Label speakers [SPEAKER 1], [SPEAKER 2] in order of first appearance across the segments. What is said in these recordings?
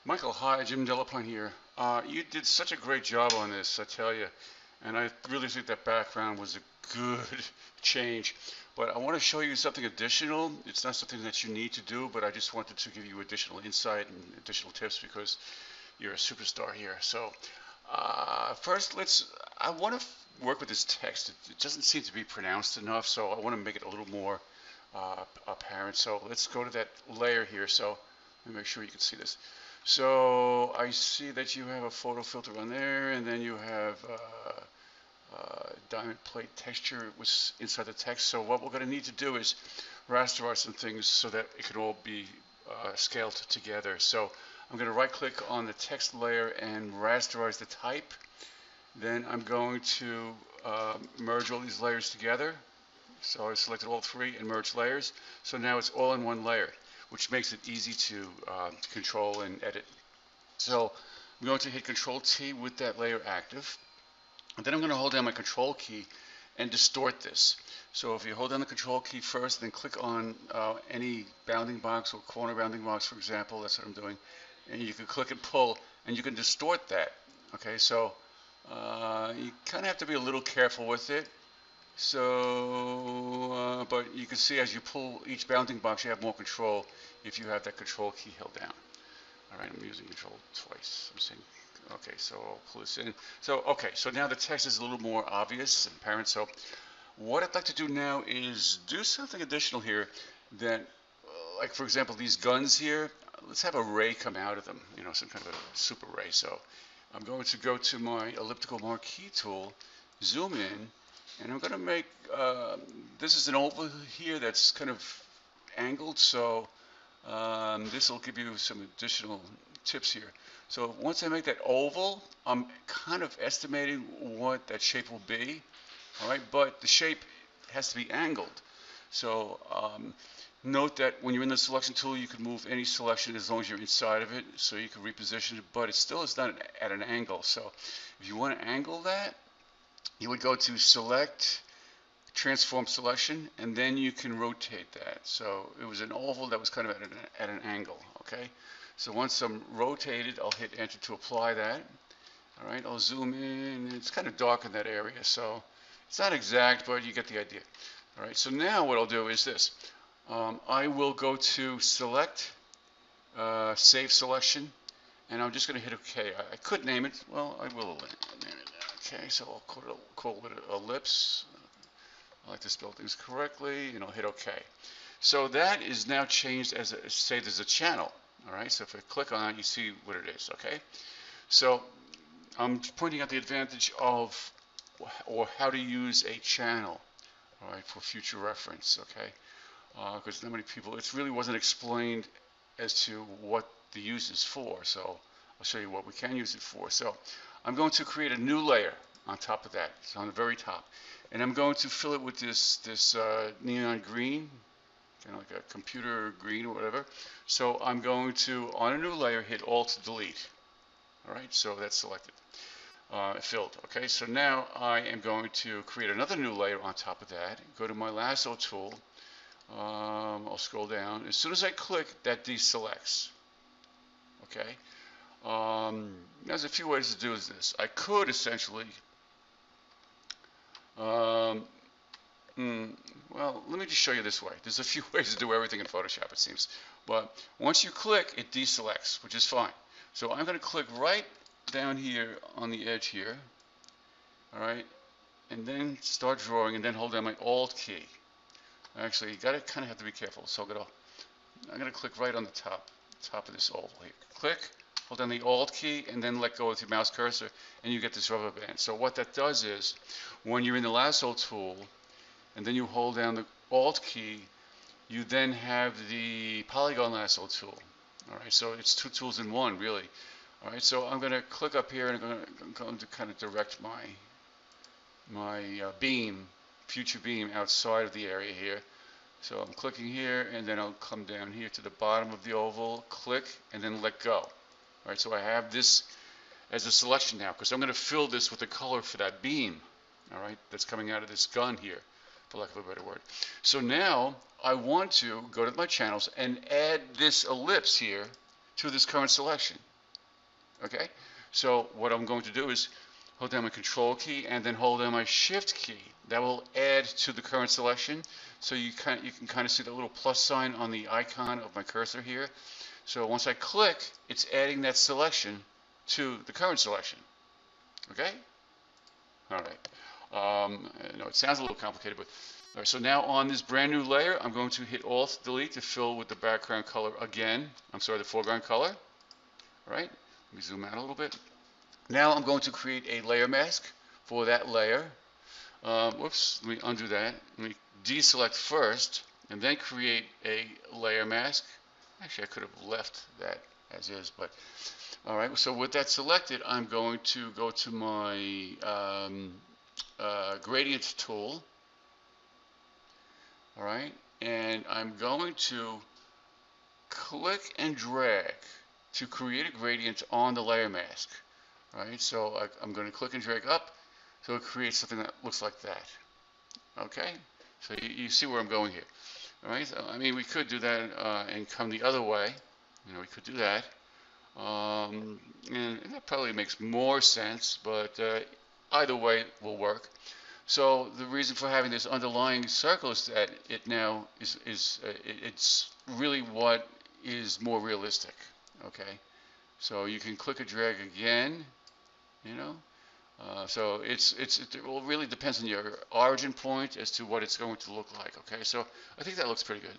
[SPEAKER 1] Michael, hi, Jim Delaplane here. You did such a great job on this, I tell you, and I really think that background was a good change. But I want to show you something additional. It's not something that you need to do, but I just wanted to give you additional insight and additional tips because you're a superstar here. So first, I want to work with this text. It doesn't seem to be pronounced enough, so I want to make it a little more apparent. So let's go to that layer here. So let me make sure you can see this. So I see that you have a photo filter on there, and then you have diamond plate texture was inside the text. So what we're going to need to do is rasterize some things so that it can all be scaled together. So I'm going to right click on the text layer and rasterize the type. Then I'm going to merge all these layers together. So I selected all three and merge layers. So now it's all in one layer, which makes it easy to control and edit. So I'm going to hit Control T with that layer active. And then I'm going to hold down my Control key and distort this. So if you hold down the Control key first, then click on any bounding box or corner bounding box, for example, that's what I'm doing. And you can click and pull, and you can distort that. Okay, so you kind of have to be a little careful with it. So, but you can see as you pull each bounding box, you have more control if you have that Control key held down. All right, I'm using Control twice. I'm saying, okay, so I'll pull this in. So, okay, so now the text is a little more obvious and apparent. So, what I'd like to do now is do something additional here that, like for example, these guns here, let's have a ray come out of them, you know, some kind of a super ray. So, I'm going to go to my elliptical marquee tool, zoom in, and I'm going to make, this is an oval here that's kind of angled, so this will give you some additional tips here. So once I make that oval, I'm kind of estimating what that shape will be, all right, but the shape has to be angled. So note that when you're in the selection tool, you can move any selection as long as you're inside of it, so you can reposition it, but it still is not at an angle. So if you want to angle that, you would go to Select, Transform Selection, and then you can rotate that. So it was an oval that was kind of at an angle, okay? So once I'm rotated, I'll hit Enter to apply that. All right, I'll zoom in. It's kind of dark in that area, so it's not exact, but you get the idea. All right, so now what I'll do is this. I will go to Select, Save Selection, and I'm just going to hit OK. I could name it. Well, I will name it. Okay, so I'll call it ellipse. I like to spell things correctly, and I'll hit OK. So that is now changed as say there's a channel. All right, so if I click on it, you see what it is. Okay, so I'm pointing out the advantage of or how to use a channel. All right, for future reference. Okay, because not many people, it really wasn't explained as to what the use is for. So I'll show you what we can use it for. So I'm going to create a new layer on top of that. It's on the very top. And I'm going to fill it with this neon green, kind of like a computer green or whatever. So I'm going to, on a new layer, hit Alt Delete. All right, so that's selected, filled. Okay, so now I am going to create another new layer on top of that. Go to my lasso tool. I'll scroll down. As soon as I click, that deselects. Okay. There's a few ways to do this. I could essentially, well, let me just show you this way. There's a few ways to do everything in Photoshop, it seems. But once you click, it deselects, which is fine. So I'm going to click right down here on the edge here, all right, and then start drawing, and then hold down my Alt key. Actually, you gotta kind of have to be careful. So I'm gonna click right on the top of this oval here. Click, hold down the Alt key, and then let go with your mouse cursor, and you get this rubber band. So what that does is, when you're in the lasso tool, and then you hold down the Alt key, you then have the polygon lasso tool. All right, so it's two tools in one, really. All right, so I'm going to click up here, and I'm going to kind of direct my beam, future beam, outside of the area here. So I'm clicking here, and then I'll come down here to the bottom of the oval, click, and then let go. All right, so I have this as a selection now, because I'm going to fill this with the color for that beam, all right, that's coming out of this gun here, for lack of a better word. So now I want to go to my channels and add this ellipse here to this current selection. Okay, so what I'm going to do is hold down my control key and then hold down my shift key. That will add to the current selection. So you can kind of see the little plus sign on the icon of my cursor here. So once I click, it's adding that selection to the current selection. Okay? All right. I know it sounds a little complicated, but all right. So now on this brand new layer, I'm going to hit Alt Delete to fill with the background color again. I'm sorry, the foreground color. All right. Let me zoom out a little bit. Now I'm going to create a layer mask for that layer. Whoops, let me undo that. Let me deselect first and then create a layer mask. Actually, I could have left that as is, but all right. So with that selected, I'm going to go to my gradient tool. All right, and I'm going to click and drag to create a gradient on the layer mask. All right, so I'm going to click and drag up so it creates something that looks like that. Okay, so you see where I'm going here. All right, so, I mean, we could do that and come the other way. You know, we could do that. And that probably makes more sense, but either way will work. So the reason for having this underlying circle is that it now it's really what is more realistic. Okay, so you can click and drag again, you know. So it really depends on your origin point as to what it's going to look like. Okay, so I think that looks pretty good.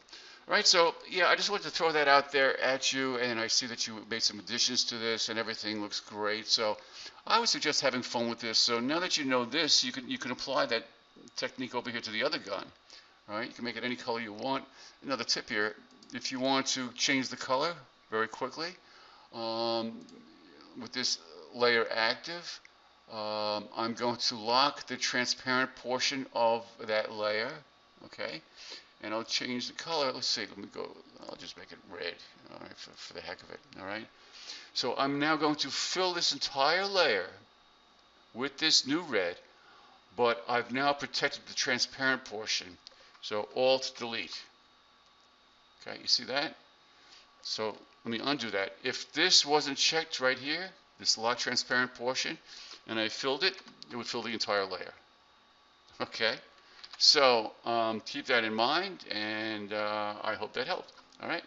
[SPEAKER 1] All right, so yeah, I just wanted to throw that out there at you, and I see that you made some additions to this, and everything looks great. So I would suggest having fun with this. So now that you know this, you can apply that technique over here to the other gun. All right, you can make it any color you want. Another tip here: if you want to change the color very quickly with this layer active. I'm going to lock the transparent portion of that layer, okay, and I'll change the color. Let's see, let me go, I'll just make it red, all right, for the heck of it, all right. So I'm now going to fill this entire layer with this new red, but I've now protected the transparent portion, so Alt Delete, okay, you see that? So let me undo that. If this wasn't checked right here, this lock transparent portion, and I filled it, it would fill the entire layer. Okay, so keep that in mind, and I hope that helped. All right.